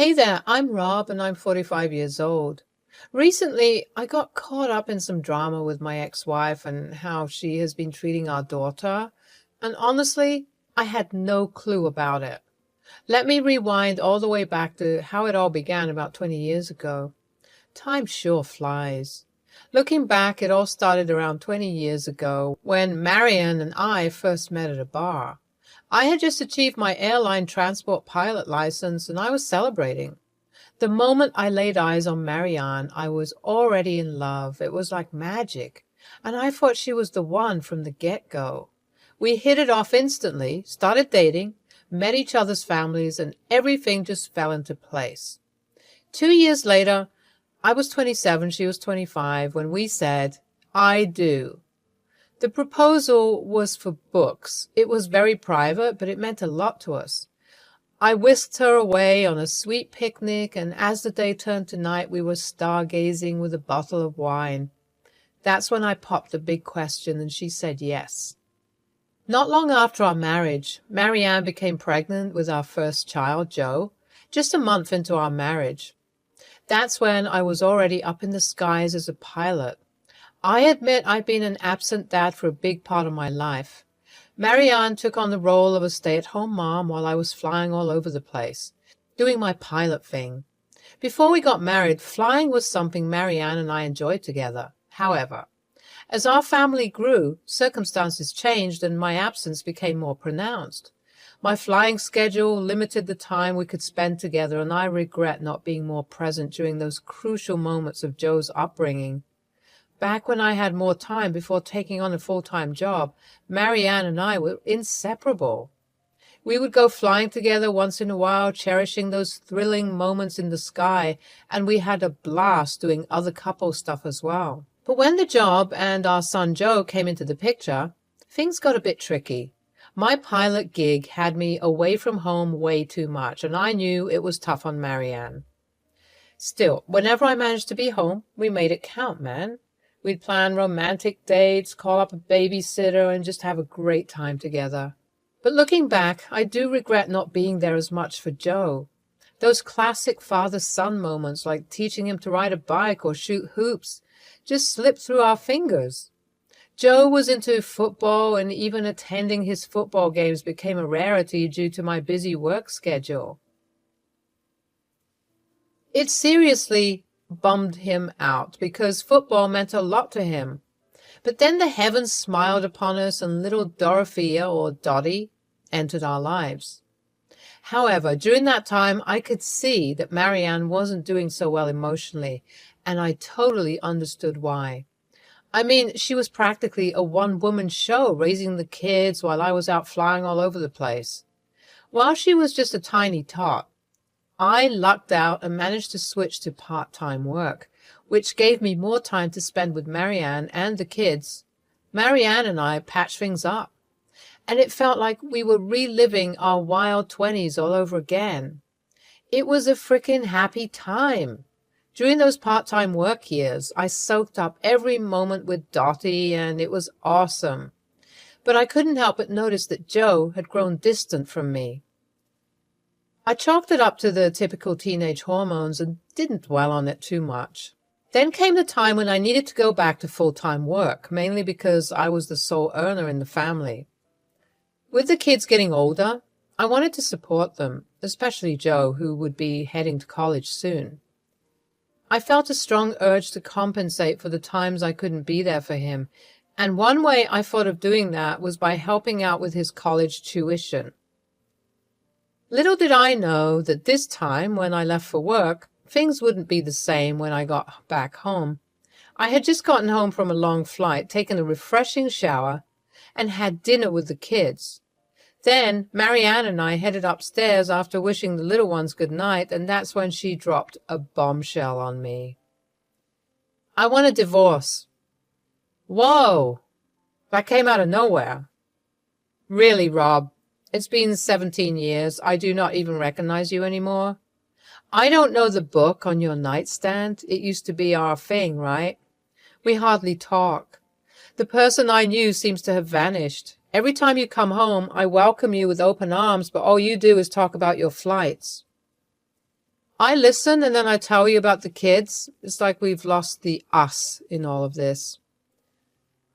Hey there, I'm Rob and I'm 45 years old. Recently, I got caught up in some drama with my ex-wife and how she has been treating our daughter, and honestly, I had no clue about it. Let me rewind all the way back to how it all began about 20 years ago. Time sure flies. Looking back, it all started around 20 years ago when Marianne and I first met at a bar. I had just achieved my airline transport pilot license and I was celebrating. The moment I laid eyes on Marianne, I was already in love. It was like magic, and I thought she was the one from the get-go. We hit it off instantly, started dating, met each other's families, and everything just fell into place. 2 years later, I was 27, she was 25, when we said, I do. The proposal was for books. It was very private, but it meant a lot to us. I whisked her away on a sweet picnic, and as the day turned to night, we were stargazing with a bottle of wine. That's when I popped the big question, and she said yes. Not long after our marriage, Marianne became pregnant with our first child, Joe, just a month into our marriage. That's when I was already up in the skies as a pilot. I admit I've been an absent dad for a big part of my life. Marianne took on the role of a stay-at-home mom while I was flying all over the place, doing my pilot thing. Before we got married, flying was something Marianne and I enjoyed together. However, as our family grew, circumstances changed and my absence became more pronounced. My flying schedule limited the time we could spend together, and I regret not being more present during those crucial moments of Joe's upbringing. Back when I had more time before taking on a full-time job, Marianne and I were inseparable. We would go flying together once in a while, cherishing those thrilling moments in the sky, and we had a blast doing other couple stuff as well. But when the job and our son Joe came into the picture, things got a bit tricky. My pilot gig had me away from home way too much, and I knew it was tough on Marianne. Still, whenever I managed to be home, we made it count, man. We'd plan romantic dates, call up a babysitter, and just have a great time together. But looking back, I do regret not being there as much for Joe. Those classic father-son moments, like teaching him to ride a bike or shoot hoops, just slipped through our fingers. Joe was into football, and even attending his football games became a rarity due to my busy work schedule. It seriously bummed him out because football meant a lot to him. But then the heavens smiled upon us and little Dorothea, or Dottie, entered our lives. However, during that time, I could see that Marianne wasn't doing so well emotionally, and I totally understood why. I mean, she was practically a one-woman show raising the kids while I was out flying all over the place. While she was just a tiny tot, I lucked out and managed to switch to part-time work, which gave me more time to spend with Marianne and the kids. Marianne and I patched things up, and it felt like we were reliving our wild 20s all over again. It was a frickin' happy time. During those part-time work years, I soaked up every moment with Dottie, and it was awesome. But I couldn't help but notice that Joe had grown distant from me. I chalked it up to the typical teenage hormones and didn't dwell on it too much. Then came the time when I needed to go back to full-time work, mainly because I was the sole earner in the family. With the kids getting older, I wanted to support them, especially Joe, who would be heading to college soon. I felt a strong urge to compensate for the times I couldn't be there for him, and one way I thought of doing that was by helping out with his college tuition. Little did I know that this time, when I left for work, things wouldn't be the same when I got back home. I had just gotten home from a long flight, taken a refreshing shower, and had dinner with the kids. Then Marianne and I headed upstairs after wishing the little ones good night, and that's when she dropped a bombshell on me. I want a divorce. Whoa! That came out of nowhere. Really, Rob? It's been 17 years. I do not even recognize you anymore. I don't know the book on your nightstand. It used to be our thing, right? We hardly talk. The person I knew seems to have vanished. Every time you come home, I welcome you with open arms, but all you do is talk about your flights. I listen and then I tell you about the kids. It's like we've lost the us in all of this.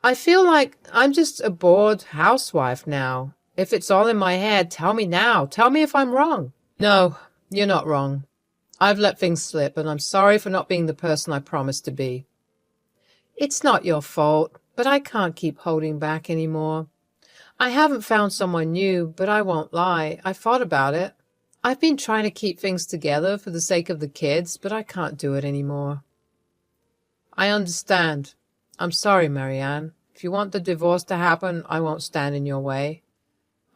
I feel like I'm just a bored housewife now. If it's all in my head, tell me now. Tell me if I'm wrong. No, you're not wrong. I've let things slip, and I'm sorry for not being the person I promised to be. It's not your fault, but I can't keep holding back anymore. I haven't found someone new, but I won't lie. I thought about it. I've been trying to keep things together for the sake of the kids, but I can't do it anymore. I understand. I'm sorry, Marianne. If you want the divorce to happen, I won't stand in your way.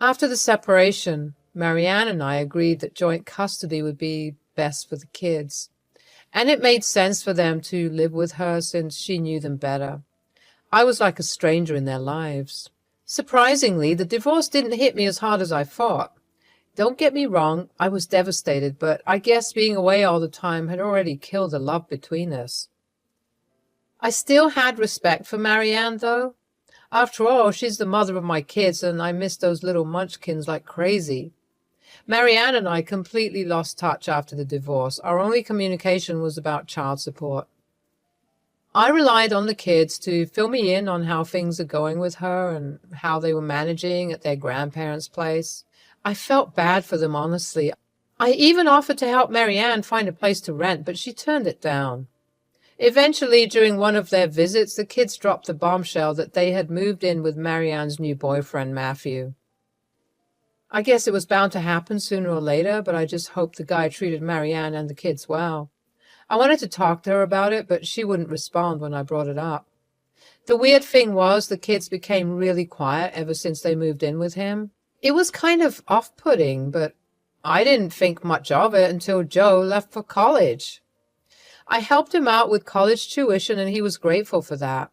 After the separation, Marianne and I agreed that joint custody would be best for the kids, and it made sense for them to live with her since she knew them better. I was like a stranger in their lives. Surprisingly, the divorce didn't hit me as hard as I thought. Don't get me wrong, I was devastated, but I guess being away all the time had already killed the love between us. I still had respect for Marianne, though. After all, she's the mother of my kids, and I miss those little munchkins like crazy. Marianne and I completely lost touch after the divorce. Our only communication was about child support. I relied on the kids to fill me in on how things are going with her and how they were managing at their grandparents' place. I felt bad for them, honestly. I even offered to help Marianne find a place to rent, but she turned it down. Eventually, during one of their visits, the kids dropped the bombshell that they had moved in with Marianne's new boyfriend, Matthew. I guess it was bound to happen sooner or later, but I just hoped the guy treated Marianne and the kids well. I wanted to talk to her about it, but she wouldn't respond when I brought it up. The weird thing was the kids became really quiet ever since they moved in with him. It was kind of off-putting, but I didn't think much of it until Joe left for college. I helped him out with college tuition, and he was grateful for that.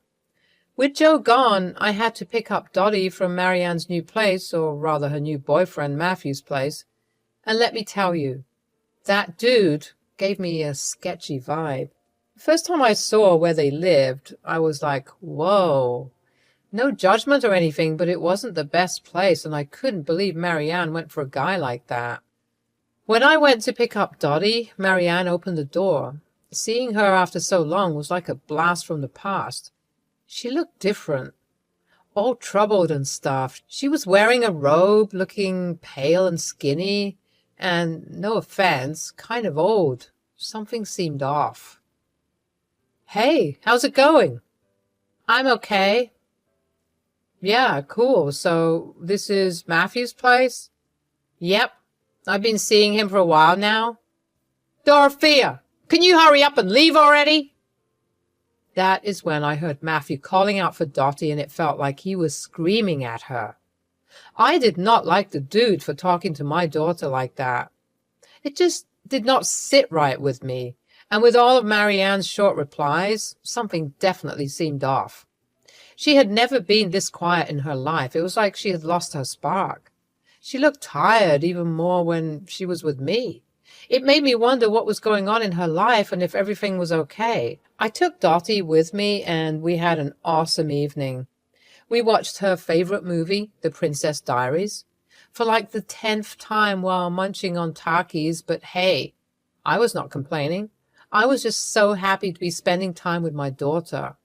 With Joe gone, I had to pick up Dottie from Marianne's new place, or rather her new boyfriend Matthew's place, and let me tell you, that dude gave me a sketchy vibe. The first time I saw where they lived, I was like, whoa. No judgment or anything, but it wasn't the best place, and I couldn't believe Marianne went for a guy like that. When I went to pick up Dottie, Marianne opened the door. Seeing her after so long was like a blast from the past. She looked different, all troubled and stuff. She was wearing a robe, looking pale and skinny, and, no offense, kind of old. Something seemed off. Hey, how's it going? I'm okay. Yeah, cool. So this is Matthew's place? Yep. I've been seeing him for a while now. Dorothea, can you hurry up and leave already? That is when I heard Matthew calling out for Dottie, and it felt like he was screaming at her. I did not like the dude for talking to my daughter like that. It just did not sit right with me, and with all of Marianne's short replies, something definitely seemed off. She had never been this quiet in her life. It was like she had lost her spark. She looked tired even more when she was with me. It made me wonder what was going on in her life and if everything was okay. I took Dottie with me, and we had an awesome evening. We watched her favorite movie, The Princess Diaries, for like the 10th time while munching on Takis, but hey, I was not complaining. I was just so happy to be spending time with my daughter.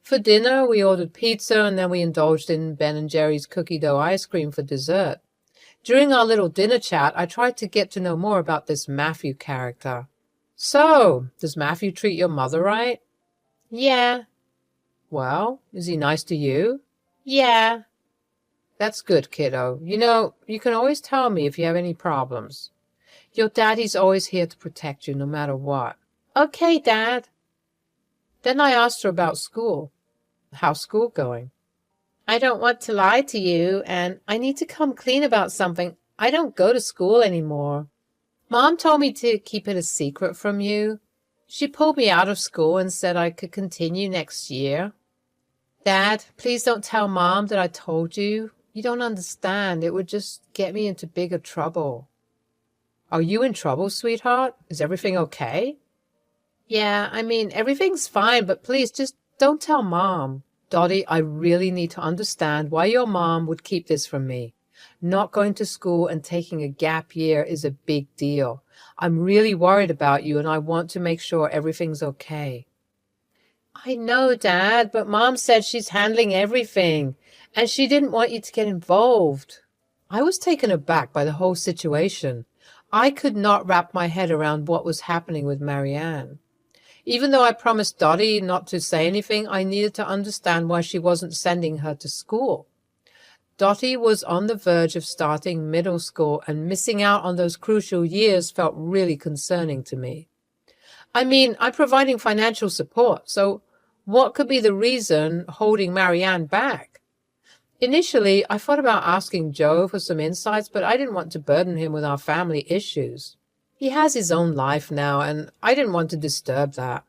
For dinner, we ordered pizza, and then we indulged in Ben & Jerry's cookie dough ice cream for dessert. During our little dinner chat, I tried to get to know more about this Matthew character. So, does Matthew treat your mother right? Yeah. Well, is he nice to you? Yeah. That's good, kiddo. You know, you can always tell me if you have any problems. Your daddy's always here to protect you no matter what. Okay, Dad. Then I asked her about school. How's school going? I don't want to lie to you, and I need to come clean about something. I don't go to school anymore. Mom told me to keep it a secret from you. She pulled me out of school and said I could continue next year. Dad, please don't tell Mom that I told you. You don't understand. It would just get me into bigger trouble. Are you in trouble, sweetheart? Is everything okay? Yeah, I mean, everything's fine, but please just don't tell Mom. Dottie, I really need to understand why your mom would keep this from me. Not going to school and taking a gap year is a big deal. I'm really worried about you and I want to make sure everything's okay. I know, Dad, but Mom said she's handling everything and she didn't want you to get involved. I was taken aback by the whole situation. I could not wrap my head around what was happening with Marianne. Even though I promised Dottie not to say anything, I needed to understand why she wasn't sending her to school. Dottie was on the verge of starting middle school, and missing out on those crucial years felt really concerning to me. I mean, I'm providing financial support, so what could be the reason holding Marianne back? Initially, I thought about asking Joe for some insights, but I didn't want to burden him with our family issues. He has his own life now, and I didn't want to disturb that.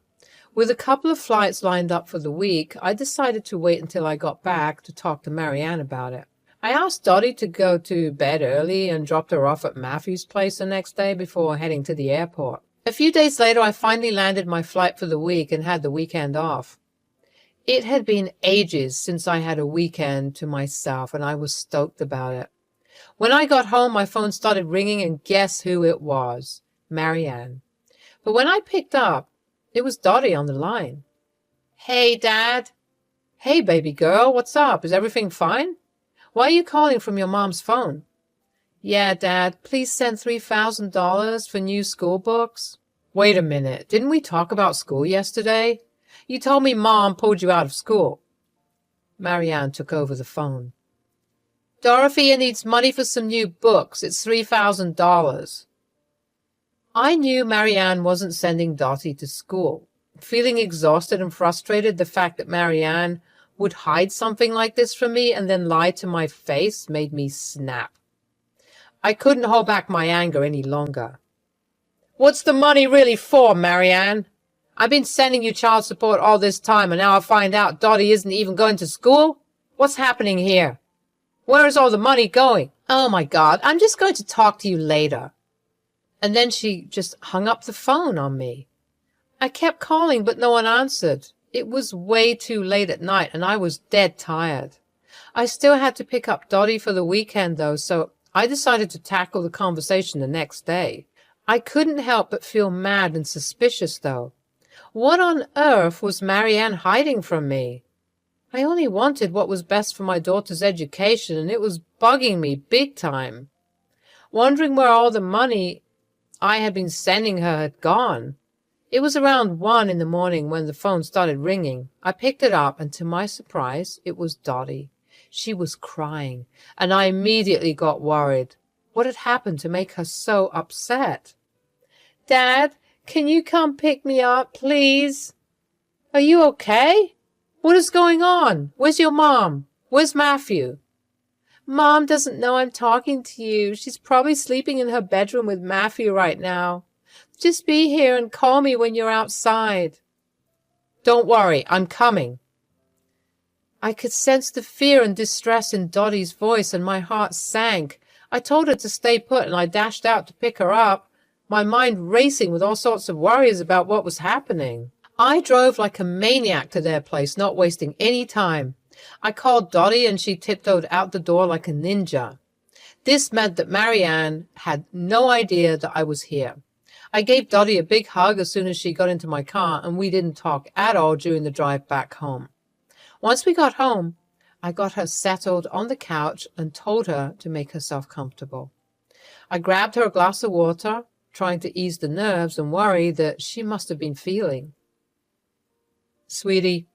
With a couple of flights lined up for the week, I decided to wait until I got back to talk to Marianne about it. I asked Dottie to go to bed early and dropped her off at Matthew's place the next day before heading to the airport. A few days later, I finally landed my flight for the week and had the weekend off. It had been ages since I had a weekend to myself, and I was stoked about it. When I got home, my phone started ringing, and guess who it was? Marianne. But when I picked up, it was Dottie on the line. Hey, Dad. Hey, baby girl, what's up? Is everything fine? Why are you calling from your mom's phone? Yeah, Dad, please send $3,000 for new school books. Wait a minute, didn't we talk about school yesterday? You told me Mom pulled you out of school. Marianne took over the phone. Dorothea needs money for some new books. It's $3,000. I knew Marianne wasn't sending Dottie to school. Feeling exhausted and frustrated, the fact that Marianne would hide something like this from me and then lie to my face made me snap. I couldn't hold back my anger any longer. What's the money really for, Marianne? I've been sending you child support all this time, and now I find out Dottie isn't even going to school? What's happening here? Where is all the money going? Oh, my God, I'm just going to talk to you later. And then she just hung up the phone on me. I kept calling, but no one answered. It was way too late at night, and I was dead tired. I still had to pick up Dottie for the weekend, though, so I decided to tackle the conversation the next day. I couldn't help but feel mad and suspicious, though. What on earth was Marianne hiding from me? I only wanted what was best for my daughter's education, and it was bugging me big time. Wondering where all the money I had been sending her had gone. It was around 1 in the morning when the phone started ringing. I picked it up, and to my surprise, it was Dottie. She was crying, and I immediately got worried. What had happened to make her so upset? Dad, can you come pick me up, please? Are you okay? What is going on? Where's your mom? Where's Matthew? Mom doesn't know I'm talking to you. She's probably sleeping in her bedroom with Matthew right now. Just be here and call me when you're outside. Don't worry, I'm coming. I could sense the fear and distress in Dottie's voice, and my heart sank. I told her to stay put, and I dashed out to pick her up, my mind racing with all sorts of worries about what was happening. I drove like a maniac to their place, not wasting any time. I called Dottie, and she tiptoed out the door like a ninja. This meant that Marianne had no idea that I was here. I gave Dottie a big hug as soon as she got into my car, and we didn't talk at all during the drive back home. Once we got home, I got her settled on the couch and told her to make herself comfortable. I grabbed her a glass of water, trying to ease the nerves and worry that she must have been feeling. Sweetie,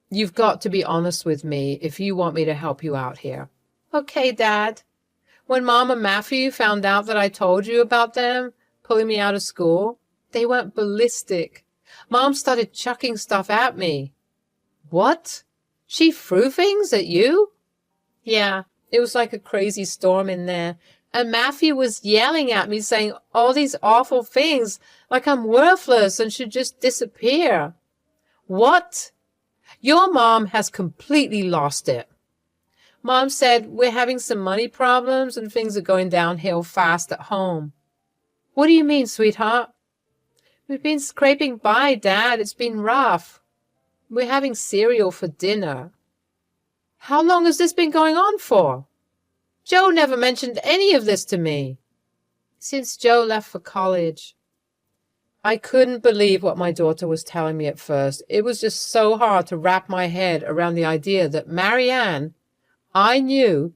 you've got to be honest with me if you want me to help you out here. Okay, Dad. When Mom and Matthew found out that I told you about them pulling me out of school, they went ballistic. Mom started chucking stuff at me. What? She threw things at you? Yeah, it was like a crazy storm in there. And Matthew was yelling at me, saying all these awful things, like I'm worthless and should just disappear. What? Your mom has completely lost it. Mom said we're having some money problems and things are going downhill fast at home. What do you mean, sweetheart? We've been scraping by, Dad. It's been rough. We're having cereal for dinner. How long has this been going on for? Joe never mentioned any of this to me. since Joe left for college. I couldn't believe what my daughter was telling me at first. It was just so hard to wrap my head around the idea that Marianne, I knew,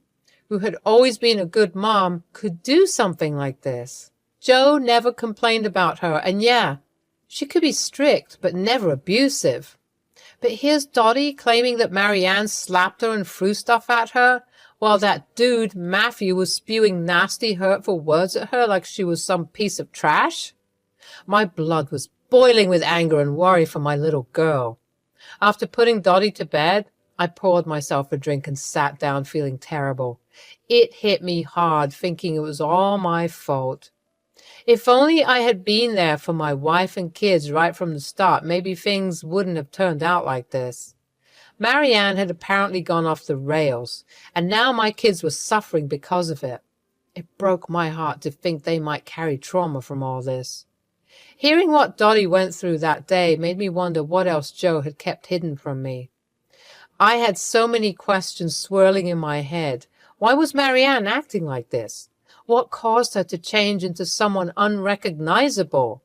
who had always been a good mom, could do something like this. Joe never complained about her, and yeah, she could be strict, but never abusive. But here's Dottie claiming that Marianne slapped her and threw stuff at her, while that dude, Matthew, was spewing nasty, hurtful words at her like she was some piece of trash. My blood was boiling with anger and worry for my little girl. After putting Dottie to bed, I poured myself a drink and sat down feeling terrible. It hit me hard, thinking it was all my fault. If only I had been there for my wife and kids right from the start, maybe things wouldn't have turned out like this. Marianne had apparently gone off the rails, and now my kids were suffering because of it. It broke my heart to think they might carry trauma from all this. Hearing what Dottie went through that day made me wonder what else Joe had kept hidden from me. I had so many questions swirling in my head. Why was Marianne acting like this? What caused her to change into someone unrecognizable?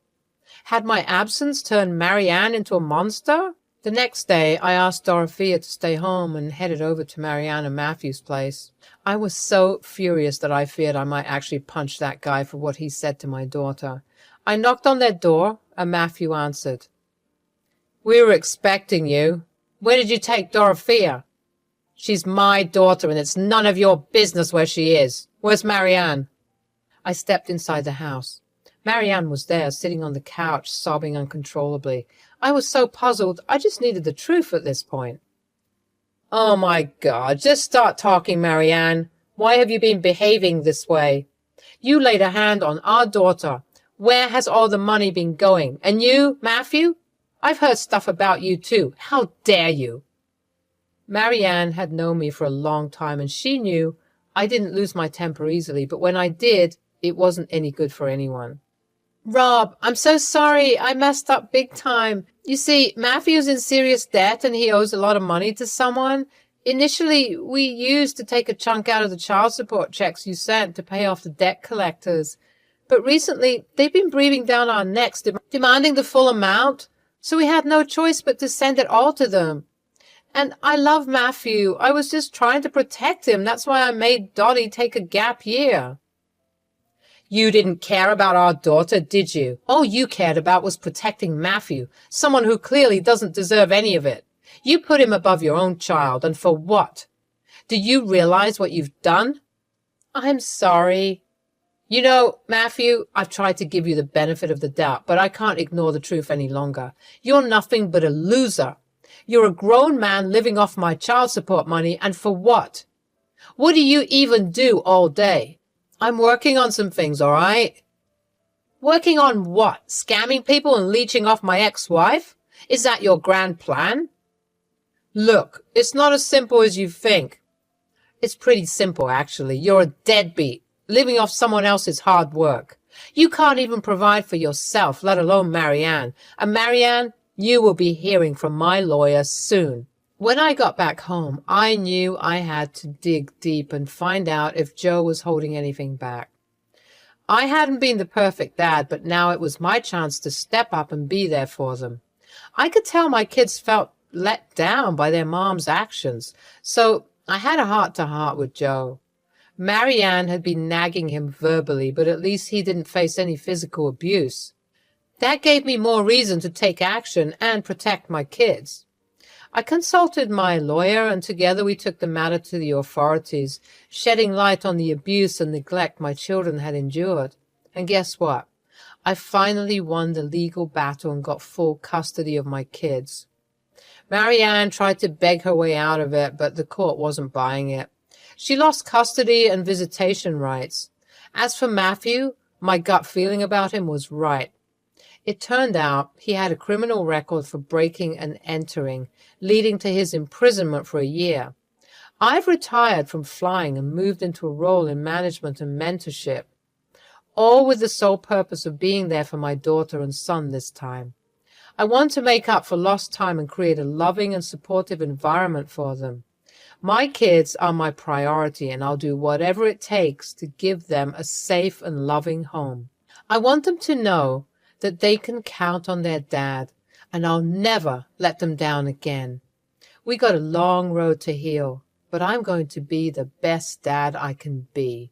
Had my absence turned Marianne into a monster? The next day, I asked Dorothea to stay home and headed over to Marianne and Matthew's place. I was so furious that I feared I might actually punch that guy for what he said to my daughter. I knocked on their door, and Matthew answered. "We were expecting you. Where did you take Dorothea?" "She's my daughter, and it's none of your business where she is. Where's Marianne?" I stepped inside the house. Marianne was there, sitting on the couch, sobbing uncontrollably. I was so puzzled, I just needed the truth at this point. "Oh, my God, just start talking, Marianne. Why have you been behaving this way? You laid a hand on our daughter. Where has all the money been going? And you, Matthew? I've heard stuff about you, too. How dare you?" Marianne had known me for a long time, and she knew I didn't lose my temper easily, but when I did, it wasn't any good for anyone. "Rob, I'm so sorry. I messed up big time. You see, Matthew's in serious debt and he owes a lot of money to someone. Initially, we used to take a chunk out of the child support checks you sent to pay off the debt collectors. But recently, they've been breathing down our necks, demanding the full amount, so we had no choice but to send it all to them. And I love Matthew. I was just trying to protect him. That's why I made Dottie take a gap year." "You didn't care about our daughter, did you? All you cared about was protecting Matthew, someone who clearly doesn't deserve any of it. You put him above your own child, and for what? Do you realize what you've done?" "I'm sorry." "You know, Matthew, I've tried to give you the benefit of the doubt, but I can't ignore the truth any longer. You're nothing but a loser. You're a grown man living off my child support money, and for what? What do you even do all day?" "I'm working on some things, all right?" "Working on what? Scamming people and leeching off my ex-wife? Is that your grand plan?" "Look, it's not as simple as you think." "It's pretty simple, actually. You're a deadbeat, living off someone else's hard work. You can't even provide for yourself, let alone Marianne. And Marianne, you will be hearing from my lawyer soon." When I got back home, I knew I had to dig deep and find out if Joe was holding anything back. I hadn't been the perfect dad, but now it was my chance to step up and be there for them. I could tell my kids felt let down by their mom's actions, so I had a heart-to-heart with Joe. Marianne had been nagging him verbally, but at least he didn't face any physical abuse. That gave me more reason to take action and protect my kids. I consulted my lawyer, and together we took the matter to the authorities, shedding light on the abuse and neglect my children had endured. And guess what? I finally won the legal battle and got full custody of my kids. Marianne tried to beg her way out of it, but the court wasn't buying it. She lost custody and visitation rights. As for Matthew, my gut feeling about him was right. It turned out he had a criminal record for breaking and entering, leading to his imprisonment for a year. I've retired from flying and moved into a role in management and mentorship, all with the sole purpose of being there for my daughter and son this time. I want to make up for lost time and create a loving and supportive environment for them. My kids are my priority, and I'll do whatever it takes to give them a safe and loving home. I want them to know that they can count on their dad, and I'll never let them down again. We got a long road to heal, but I'm going to be the best dad I can be.